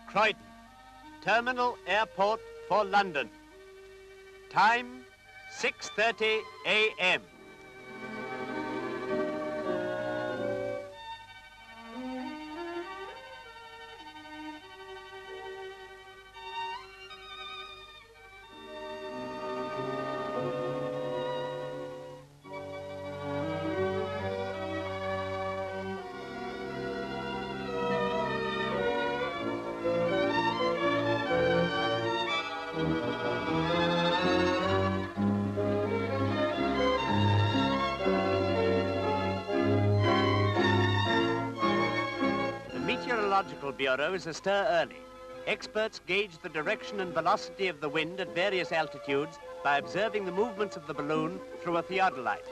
Croydon, Terminal Airport for London. Time, 6:30 a.m. The Meteorological Bureau is astir early. Experts gauge the direction and velocity of the wind at various altitudes by observing the movements of the balloon through a theodolite.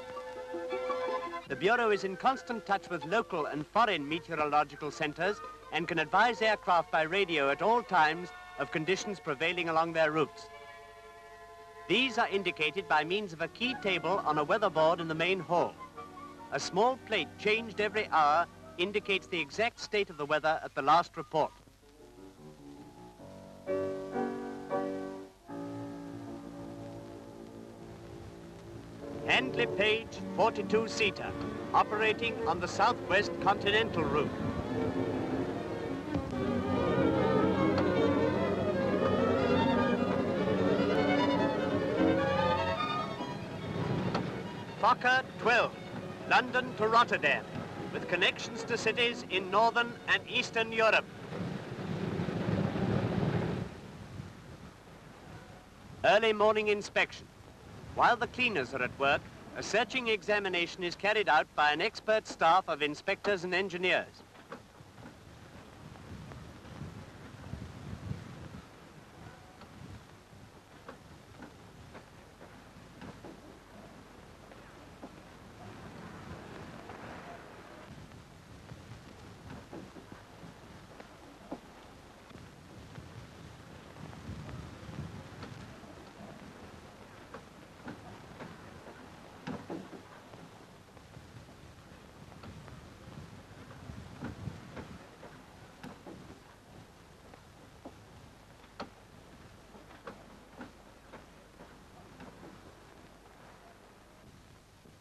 The Bureau is in constant touch with local and foreign meteorological centres and can advise aircraft by radio at all times of conditions prevailing along their routes. These are indicated by means of a key table on a weatherboard in the main hall. A small plate changed every hour indicates the exact state of the weather at the last report. Handley Page 42-seater, operating on the southwest continental route. Fokker 12, London to Rotterdam, with connections to cities in northern and eastern Europe. Early morning inspection. While the cleaners are at work, a searching examination is carried out by an expert staff of inspectors and engineers.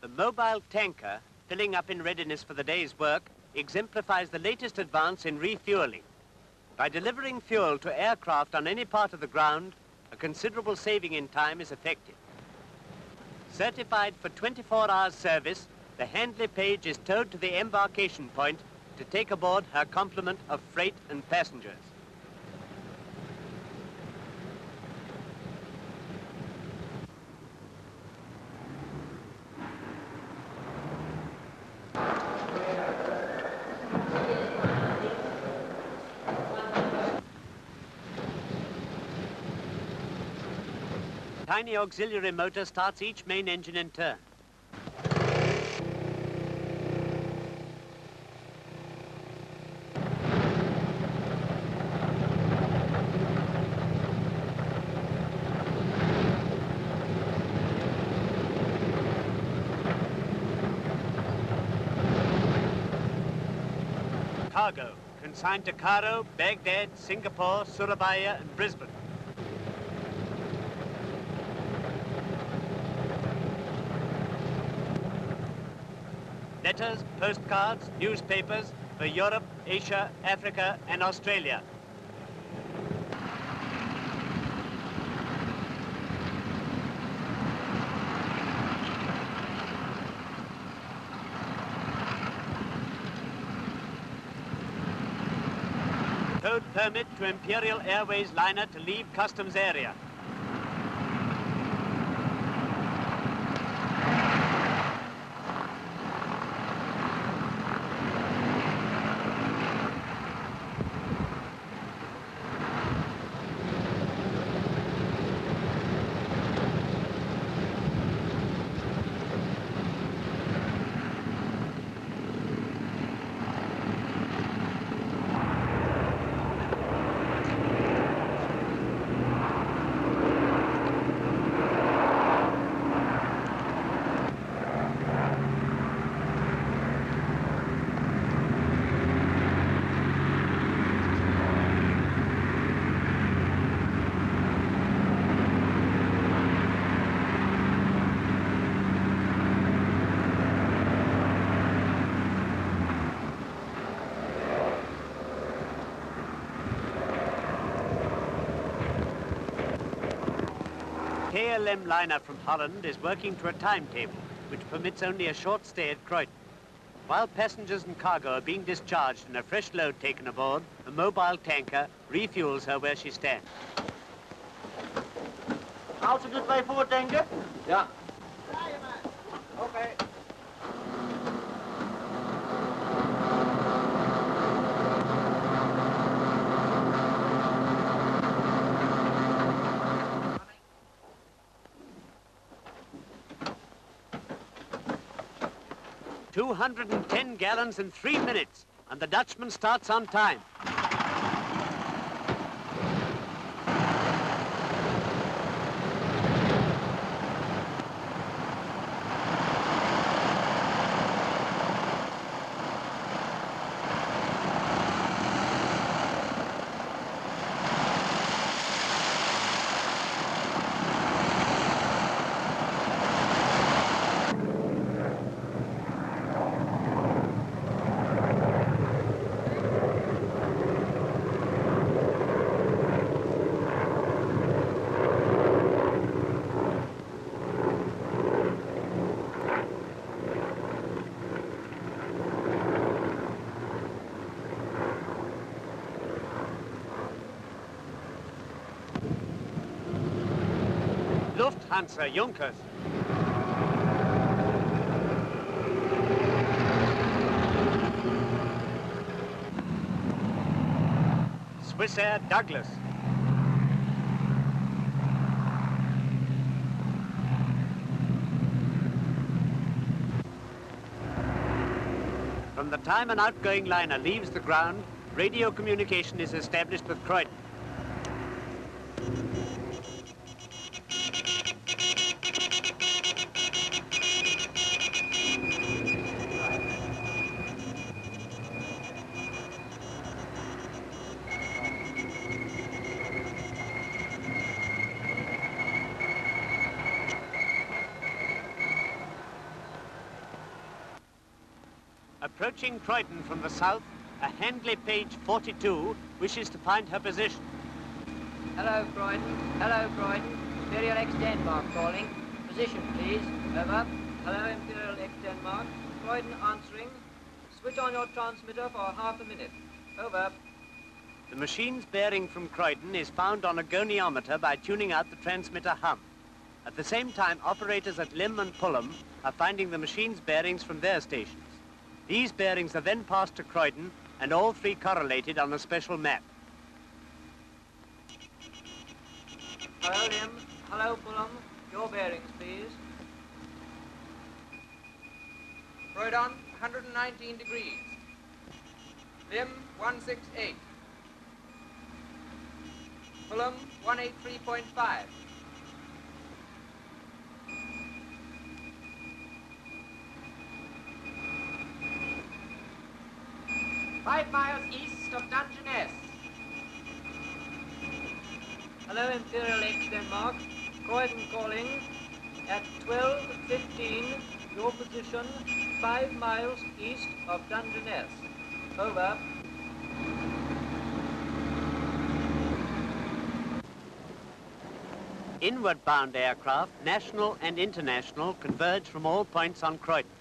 The mobile tanker, filling up in readiness for the day's work, exemplifies the latest advance in refueling. By delivering fuel to aircraft on any part of the ground, a considerable saving in time is effected. Certified for 24 hours service, the Handley Page is towed to the embarkation point to take aboard her complement of freight and passengers. Tiny auxiliary motor starts each main engine in turn. Cargo, consigned to Cairo, Baghdad, Singapore, Surabaya and Brisbane. Letters, postcards, newspapers for Europe, Asia, Africa and Australia. Code permit to Imperial Airways liner to leave customs area. KLM liner from Holland is working to a timetable which permits only a short stay at Croydon. While passengers and cargo are being discharged and a fresh load taken aboard, the mobile tanker refuels her where she stands. Houdt u het bij voor, tanker? Ja. Oké. $210 gallons in 3 minutes, and the Dutchman starts on time. Lufthansa Junkers. Swissair Douglas. From the time an outgoing liner leaves the ground, radio communication is established with Croydon. Approaching Croydon from the south, a Handley PH-42 wishes to find her position. Hello, Croydon. Hello, Croydon. Imperial X Denmark calling. Position, please. Over. Hello, Imperial X Denmark. Croydon answering. Switch on your transmitter for half a minute. Over. The machine's bearing from Croydon is found on a goniometer by tuning out the transmitter hum. At the same time, operators at Lim and Pullham are finding the machine's bearings from their stations. These bearings are then passed to Croydon and all three correlated on a special map. Hello, Lim. Hello, Pullham. Your bearings, please. Croydon, 119 degrees. Lim, 168. Fulham, 183.5. Five miles east of Dungeness. Hello, Imperial X Denmark. Croydon calling. At 12:15, your position 5 miles east of Dungeness. Over. Inward-bound aircraft, national and international, converge from all points on Croydon.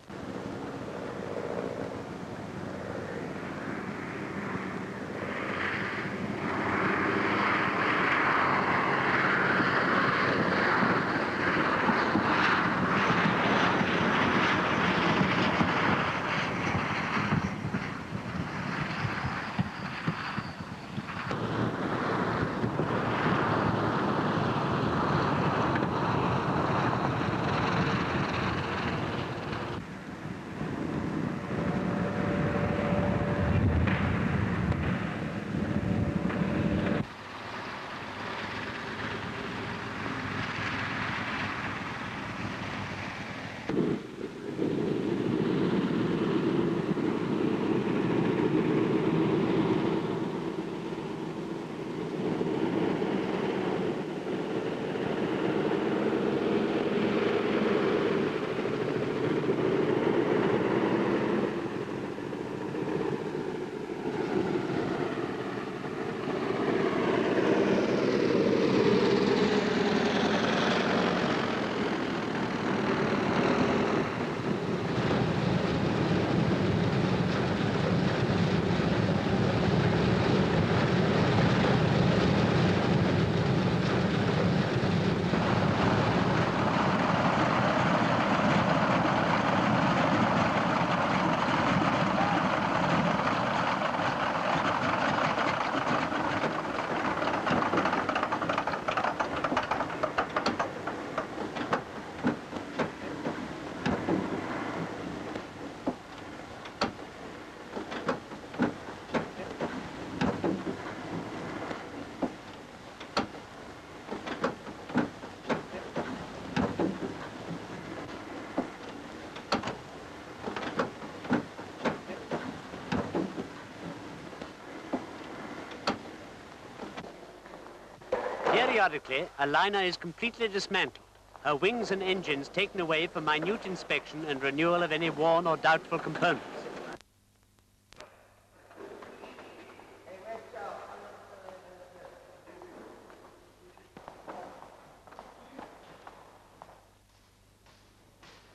Periodically, a liner is completely dismantled, her wings and engines taken away for minute inspection and renewal of any worn or doubtful components.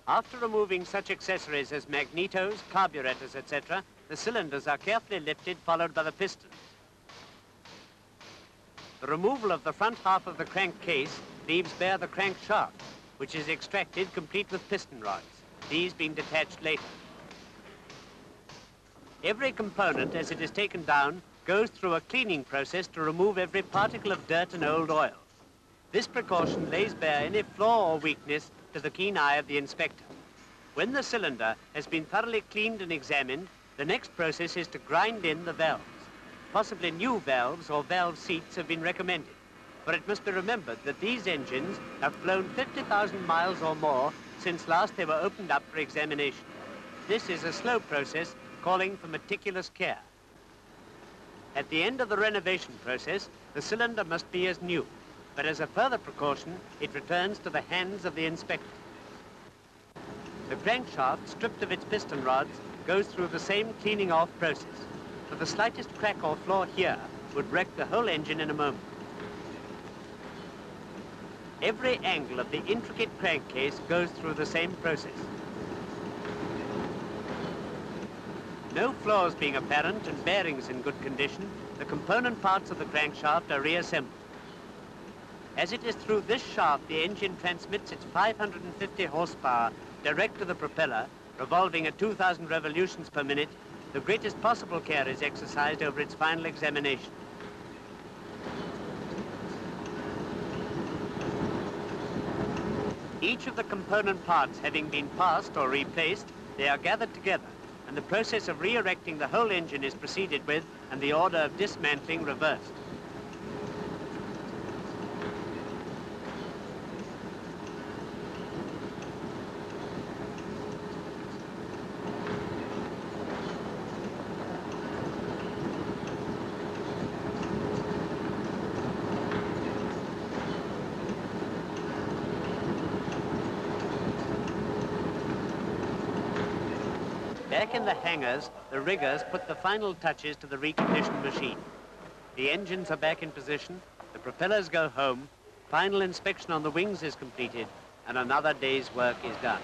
After removing such accessories as magnetos, carburetors, etc., the cylinders are carefully lifted, followed by the pistons. The removal of the front half of the crankcase leaves bare the crankshaft, which is extracted complete with piston rods, these being detached later. Every component, as it is taken down, goes through a cleaning process to remove every particle of dirt and old oil. This precaution lays bare any flaw or weakness to the keen eye of the inspector. When the cylinder has been thoroughly cleaned and examined, the next process is to grind in the valves. Possibly new valves or valve seats have been recommended, but it must be remembered that these engines have flown 50,000 miles or more since last they were opened up for examination. This is a slow process calling for meticulous care. At the end of the renovation process, the cylinder must be as new, but as a further precaution, it returns to the hands of the inspector. The crankshaft, stripped of its piston rods, goes through the same cleaning off process. For the slightest crack or flaw here would wreck the whole engine in a moment. Every angle of the intricate crankcase goes through the same process. No flaws being apparent and bearings in good condition, the component parts of the crankshaft are reassembled. As it is through this shaft the engine transmits its 550 horsepower direct to the propeller, revolving at 2,000 revolutions per minute, the greatest possible care is exercised over its final examination. Each of the component parts having been passed or replaced, they are gathered together, and the process of re-erecting the whole engine is proceeded with, and the order of dismantling reversed. Back in the hangars, the riggers put the final touches to the reconditioned machine. The engines are back in position, the propellers go home, final inspection on the wings is completed, and another day's work is done.